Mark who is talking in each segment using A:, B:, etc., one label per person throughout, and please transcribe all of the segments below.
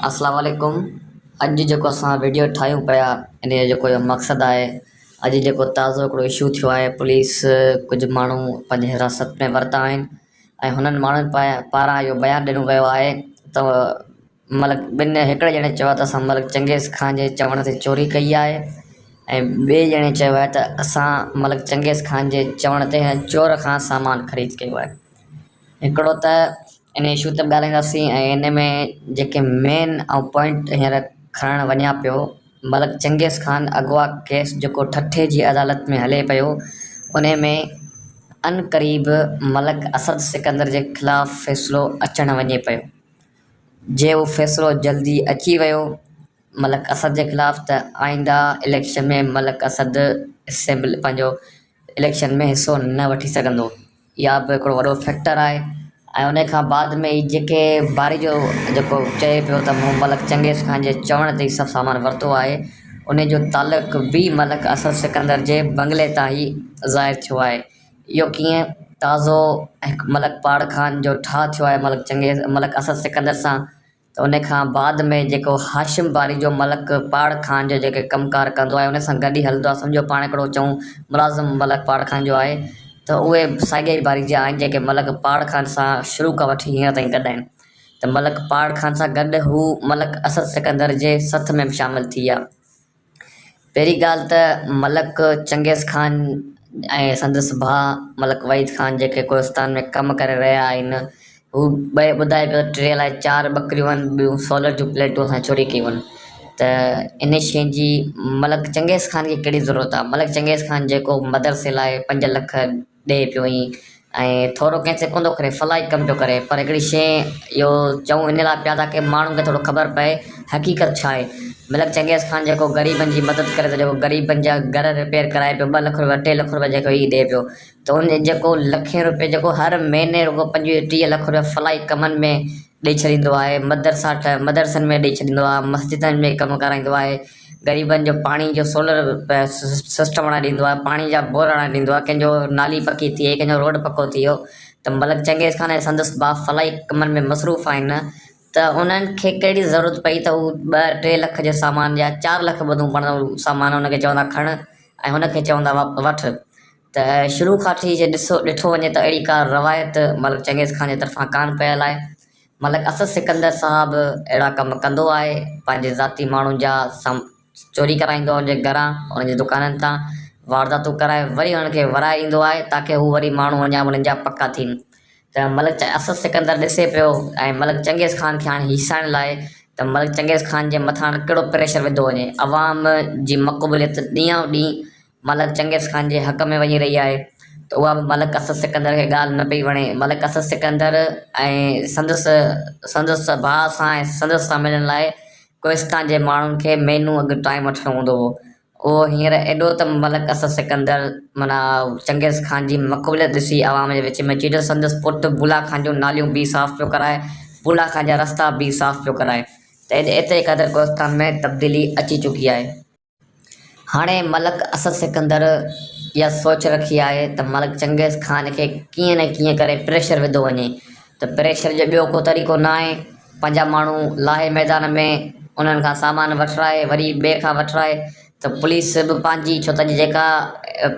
A: अस्सलाम वालेकुम। अॼु जेको असां वीडियो ठाहियूं पिया इन जो जेको मक़सदु आहे, अॼु जेको ताज़ो हिकिड़ो इशू थियो आहे, पुलिस कुझु माण्हू पंहिंजे हिरासत में वरिता आहिनि ऐं हुननि माण्हुनि पारां इहो बयानु ॾिनो वियो आहे त मतिलबु हिकिड़े ॼणे चयो त असां मलिक चंगेज़ ख़ान जे चवण ते चोरी कई आहे ऐं ॿिए ॼणे चयो आहे त असां मलिक चंगेज़ ख़ान जे चवण ते हिन चोर खां सामान ख़रीद कयो आहे। हिकिड़ो त इन इशू ते ॻाल्हाईंदासीं ऐं इन में जेके मेन ऐं पॉइंट हींअर खणणु वञा पियो, मलिक चंगेज़ ख़ान अगवा केस जेको ठठे जी अदालत में हले पियो, उन में अनक़रीब मलिक असद सिकंदर जे ख़िलाफ़ु फ़ैसिलो अचणु वञे पियो। जे उहो फ़ैसिलो जल्दी अची वियो मलिक असद जे ख़िलाफ़ु, त आईंदा इलेक्शन में मलिक असद पंहिंजो इलेक्शन में हिसो न वठी सघंदो। इहा बि हिकिड़ो वॾो फैक्टर आहे। ऐं उन खां बाद में ई जेके बारी जो जेको चए पियो त मूं मलिक चंगेज़ ख़ान जे चवण ते सभु सामान वरितो आहे, उन जो तालुक़ु बि मलिक असद सिकंदर जे बंगले तां ई ज़ाहिर थियो आहे। इहो कीअं ताज़ो हिकु मलिक पाड़ ख़ान जो ठाह थियो आहे मलिक असद सिकंदर सां, त उन खां बाद में जेको हाशिम बारी जो मलिक पाड़ ख़ान जो जेके कमकार कंदो आहे उन सां गॾु ई हलंदो आहे। सम्झो पाण हिकिड़ो चऊं मुलाज़िम मलिक पाड़ ख़ान जो आहे, त उहे साॻिए बारी जा आहिनि जेके मलिक पाड़ ख़ान सां शुरू खां वठी हींअर ताईं गॾु आहिनि। त मलिक पाड़ ख़ान सां गॾु हू मलिक असद सिकंदर जे सथ में बि शामिलु थी विया। पहिरीं ॻाल्हि त मलिक चंगेज़ ख़ान ऐं संदसि भाउ मलिक वहीद ख़ान जेके कोहिस्तान में कमु करे रहिया आहिनि, हू ॿुधाए पियो 3 अलाए 4 बकरियूं आहिनि, ॿियूं सोलर जूं प्लेटूं असां चोरी कयूं आहिनि। त इन शइ जी मलिक चंगेज़ ख़ान खे कहिड़ी ज़रूरत आहे? मलिक चंगेज़ ख़ान जेको मदरसे लाइ 5 लख ॾे पियो ई ऐं थोरो कंहिंसे कोन थो करे, फलाही कमु पियो करे, पर हिकिड़ी शइ इहो चऊं इन लाइ पिया था की माण्हुनि खे थोरो ख़बर पए हक़ीक़त छा आहे। मलिक चंगेज़ ख़ान जेको ग़रीबनि जी मदद करे थो, जेको ग़रीबनि जा घर रिपेयर कराए पियो, 2 लख रुपया 3 लख रुपया जेको ई ॾे पियो, त उन जेको लखे रुपए जेको हर महीने रुगो 25-30 लख रुपया फलाही कमनि में ॾेई छॾींदो आहे, मदरसनि में ॾेई छॾींदो आहे, मस्जिदनि में कमु कराईंदो आहे, ग़रीबनि जो पाणी जो सोलर सिस्टम हणाए ॾींदो आहे, पाणी जा बोर हणाए ॾींदो आहे, कंहिंजो नाली पकी थिए, कंहिंजो रोड पको थी वियो। त मलिक चंगेज़ ख़ान ऐं संदसि भाउ फलाही कमनि में मसरूफ़ आहिनि, त उन्हनि खे कहिड़ी ज़रूरत पई त हू 2-3 लख जे सामान या 4 लख ॿधूं पाण सामान हुनखे चवंदा खण ऐं हुनखे चवंदा वठि। त शुरू खां वठी जे ॾिठो वञे त अहिड़ी का रवायत मलिक चंगेज़ ख़ान जे तरफ़ां कान पयल आहे। मलिक असद सिकंदर साहिबु अहिड़ा कमु कंदो आहे, पंहिंजे ज़ाती माण्हुनि जा चोरी कराईंदो आहे उनजे घरां, उनजी दुकाननि तां वारदातूं कराए वरी उन्हनि वराए ईंदो आहे ताकी हू वरी माण्हू अञा उन्हनि जा पका थियनि। त मलिक असद सिकंदर ॾिसे पियो ऐं मलिक चंगेज़ ख़ान खे हाणे हीसाइण लाइ त मलिक चंगेज़ ख़ान जे मथां कहिड़ो प्रेशर विधो वञे। अवाम जी मक़बूलियत ॾींहों ॾींहुं मलिक चंगेज़ ख़ान जे हक़ में वञी रही आहे, त उहा बि मलिक असद सिकंदर खे ॻाल्हि न पई वणे। मलिक असद सिकंदर ऐं संदसि भाउ सां ऐं संदसि सां मिलण लाइ कोहिस्तान जे माण्हुनि खे महीनों अॻु टाइम वठिणो हूंदो हो। उहो हींअर एॾो त मलिक असद सिकंदर माना चंगेज़ ख़ान जी मक़बूलियत ॾिसी आवाम जे विच में अची, संदसि पुटु बुला ख़ान जूं नालियूं बि साफ़ु पियो कराए, बुला ख़ान जा रस्ता बि साफ़ु पियो कराए। त एतिरे क़दुरु कोहिस्तान में तब्दीली अची चुकी आहे। हाणे मलिक असद सिकंदर इहा सोच रखी आहे त मलिक चंगेज़ ख़ान खे कीअं न कीअं करे प्रेशर विधो वञे। त प्रेशर जो ॿियो को तरीक़ो न आहे, पंहिंजा माण्हू लाहे मैदान में उन्हनि खां सामान वठराए वरी ॿिए खां वठराए। त पुलिस बि पंहिंजी, छो त जेका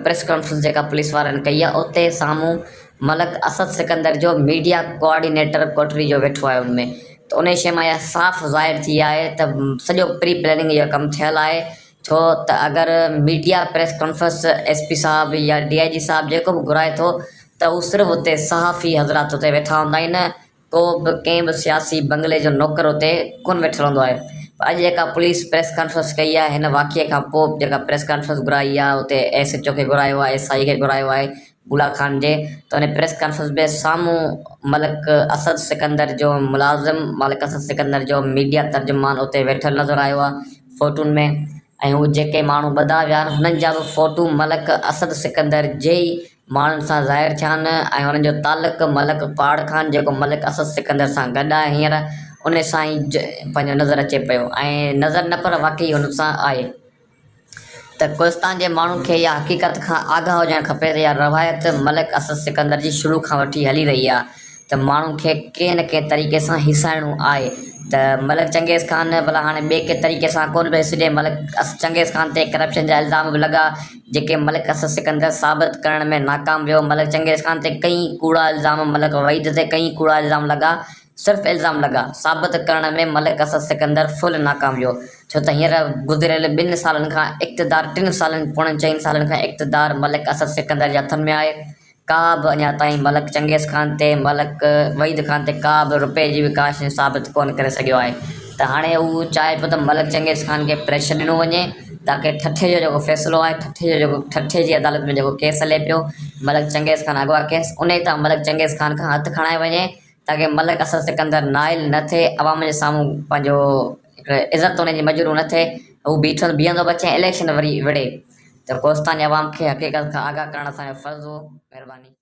A: प्रेस कॉन्फ्रेंस जेका पुलिस वारनि कई आहे, उते साम्हूं मलिक असद सिकंदर जो मीडिया कोऑर्डिनेटर कोटरी जो वेठो आहे उनमें। त उन शइ मां इहा साफ़ु ज़ाहिर थी आहे त सॼो प्री प्लानिंग इहो कमु थियल आहे। छो त अगरि मीडिया प्रेस कॉन्फ्रेंस SP साहब या DIG साहब जेको बि घुराए थो, त हू सिर्फ़ु हुते सहाफ़ी हज़रात हुते वेठा हूंदा आहिनि, को बि कंहिं बि सियासी बंगले जो नौकर हुते कोन वेठल हूंदो आहे। अॼु जेका पुलिस प्रेस कॉन्फ्रेंस कई आहे, हिन वाक़िए खां पोइ जेका प्रेस कॉन्फ्रेंस घुराई आहे, हुते SHO खे घुरायो आहे, SI खे घुरायो आहे बुला ख़ान जे, त उन प्रेस कॉन्फ्रेंस में साम्हूं मलिक असद सिकंदर जो मुलाज़िम, मलिक असद सिकंदर जो मीडिया तर्जुमान उते वेठल नज़र आयो आहे फ़ोटुनि में। ऐं हू जेके माण्हू ॿधा विया आहिनि हुननि जा बि फ़ोटू मलिक असद सिकंदर जे ई माण्हुनि सां ज़ाहिर थिया आहिनि ऐं हुननि जो तालुक़ु मलिक पाड़ ख़ान जेको मलिक असद सिकंदर सां गॾु आहे हींअर, उन सां ई पंहिंजो नज़र अचे पियो ऐं नज़र न पर वाक़ई हुन सां आहे। त कोहिस्तान जे माण्हुनि खे इहा हक़ीक़त खां आगाह हुजणु खपे त इहा रवायत मलिक असद सिकंदर जी शुरू खां वठी हली रही आहे। त माण्हुनि खे कंहिं न कंहिं तरीक़े सां हिसाइणो आहे। त मलिक चंगेज़ ख़ान भला हाणे ॿिए के तरीक़े सां कोन पियो हिसु ॾिए। मलिक चंगेज़ ख़ान ते करप्शन जा इल्ज़ाम बि लॻा जेके मलिक असद सिकंदर साबित करण में नाकाम वियो। मलिक चंगेज़ ख़ान ते कई कूड़ा इल्ज़ाम, मलिक वहीद ते कई कूड़ा इल्ज़ाम लॻा, सिर्फ़ु इल्ज़ाम लॻा, साबित करण में मलिक असद सिकंदर फुल नाकाम वियो। छो त हींअर गुज़िरियल 2 सालनि खां इक़्तिदार, 3 सालनि पोणनि 4 सालनि खां इक़्तिदार मलिक असद सिकंदर जे हथनि में आहे। का बि अञा ताईं मलिक चंगेज़ ख़ान ते, मलिक वहीद ख़ान ते का बि रुपए जी बि का शइ साबित कोन करे सघियो आहे। त हाणे उहो चाहे पियो त मलिक चंगेज़ ख़ान खे प्रेशर ॾिनो वञे ताकी ठठे जो जेको फ़ैसिलो आहे, ठठे जी अदालत में जेको केस हले पियो, मलिक चंगेज़ ख़ान अॻवा केस, उन ई तां मलिक चंगेज़ ख़ान खां हथु खणाए वञे ताकी मलिक असद सिकंदर नाइल न थिए, अवाम जे साम्हूं पंहिंजो इज़त उन जी मजरू न थिए, हू बीहंदो बचे, इलेक्शन वरी विढ़े। त कोस्तान जे अवाम खे हक़ीक़त खां आगाह करणु असांजो फ़र्ज़ु हो। महिरबानी।